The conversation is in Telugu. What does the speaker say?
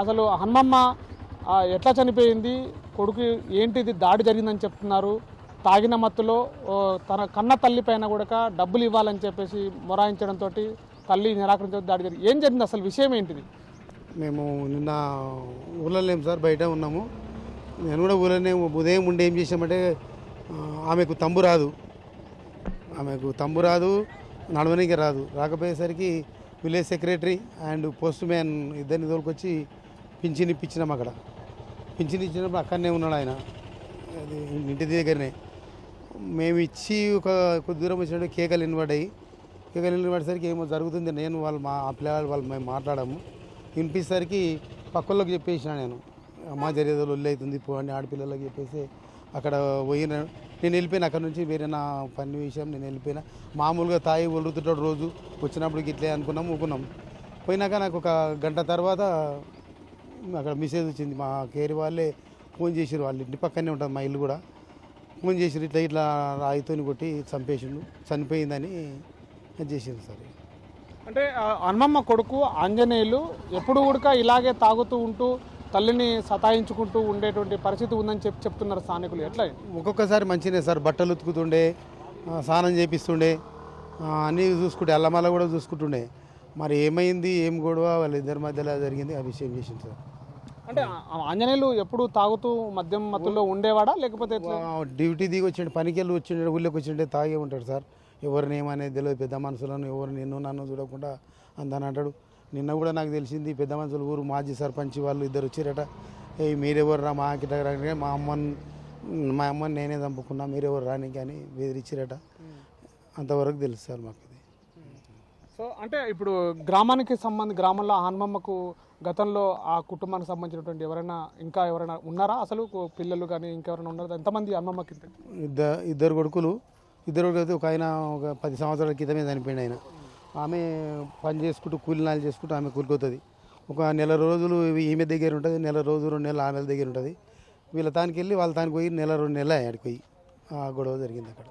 అసలు హనుమమ్మ ఎట్లా చనిపోయింది? కొడుకు ఏంటిది దాడి జరిగిందని చెప్తున్నారు. తాగిన మత్తులో తన కన్న తల్లి పైన కూడా డబ్బులు ఇవ్వాలని చెప్పేసి మొరాయించడంతో తల్లి నిరాకరించడం దాడి జరిగింది. ఏం జరిగింది అసలు? విషయం ఏంటిది? మేము నిన్న ఊళ్ళో లేము సార్, బయట ఉన్నాము. నేను కూడా ఊళ్ళోనే ఉదయం ఉండి ఏం చేసామంటే ఆమెకు తంబు రాదు, నడవనికి రాదు. రాకపోయేసరికి village secretary and postman ఇద్దరిని తోలుకొచ్చి పింఛన్ ఇప్పించినాం. అక్కడ పింఛన్ ఇచ్చినప్పుడు అక్కడనే ఉన్నాడు ఆయన, అది ఇంటి దగ్గరనే. మేము ఇచ్చి కొద్ది దూరం వచ్చినట్టు కేకలు వినబడేసరికి ఏమో జరుగుతుంది. నేను మా పిల్లలు మేము మాట్లాడాము. వినిపించేసరికి పక్కల్లోకి చెప్పేసిన నేను, అమ్మ జరిగేదో లొల్లి అవుతుంది పోండి ఆడపిల్లలకి చెప్పేసి అక్కడ పోయిన. నేను వెళ్ళిపోయినా అక్కడ నుంచి, వేరే నా పని విషయం నేను వెళ్ళిపోయినా. మామూలుగా తాయి ఒలుగుతుంటాడు రోజు, వచ్చినప్పుడు ఇట్లే ఊకున్నాం. పోయినాక నాకు ఒక గంట తర్వాత అక్కడ మెసేజ్ వచ్చింది. మా కేర్ వాళ్ళే ఫోన్ చేసారు, వాళ్ళ ఇంటి పక్కనే ఉంటుంది మా ఇల్లు కూడా. ఫోన్ చేసారు, ఇట్లా రాయితోని కొట్టి చంపేసిండు, చనిపోయిందని చేసారు సార్. అంటే హనుమమ్మ కొడుకు ఆంజనేయులు ఎప్పుడు కూడా ఇలాగే తాగుతూ ఉంటూ తల్లిని సతాయించుకుంటూ ఉండేటువంటి పరిస్థితి ఉందని చెప్తున్నారు స్థానికులు. ఎట్లా? ఒక్కొక్కసారి మంచినే సార్, బట్టలు ఉతుకుతుండే, స్నానం చేపిస్తుండే, అన్నీ చూసుకుంటే అల్లమల్ల కూడా చూసుకుంటుండే. మరి ఏమైంది, ఏం గొడవ వాళ్ళిద్దరి మధ్యలో జరిగింది, ఆ విషయం చేసింది సార్. అంటే ఆంజనేయులు ఎప్పుడు తాగుతూ మద్యం మత్తులో ఉండేవాడా, లేకపోతే డ్యూటీ దిగి వచ్చిండే, పనికి వెళ్ళి వచ్చిండే, ఊళ్ళోకి వచ్చిండే తాగే ఉంటాడు సార్. ఎవరిని ఏమనేది తెలియదు, పెద్ద మనుషులను ఎవరు నన్ను చూడకుండా అందని అంటాడు. నిన్న కూడా నాకు తెలిసింది, పెద్ద మనుషులు ఊరు మాజీ సర్పంచ్ వాళ్ళు ఇద్దరు వచ్చారట. మీరెవరు రా మా కిట, మా అమ్మని నేనే చంపుకున్నా, మీరెవరు రాని కానీ బెదిరించారట. అంతవరకు తెలుసు సార్ మాకు ఇది. సో అంటే ఇప్పుడు గ్రామంలో హనుమమ్మకు గతంలో ఆ కుటుంబానికి సంబంధించినటువంటి ఎవరైనా ఉన్నారా? అసలు పిల్లలు కానీ ఇంకెవరైనా ఉన్నారా? ఎంతమంది హనుమమ్మకి? ఇద్దరు కొడుకులు అయితే ఒక ఆయన ఒక 10 సంవత్సరాల క్రితమే చనిపోయింది ఆయన. ఆమె పని చేసుకుంటూ కూలినాలు చేసుకుంటూ ఆమె కూలిపోతుంది. ఒక నెల రోజులు ఈమె దగ్గర ఉంటుంది, నెల రోజు 2 నెలలు ఆమె దగ్గర ఉంటుంది. వీళ్ళ తానికి వెళ్ళి వాళ్ళ తానికి పోయి నెల 2 నెలలు ఆడికి పోయి ఆ గొడవ జరిగింది అక్కడ.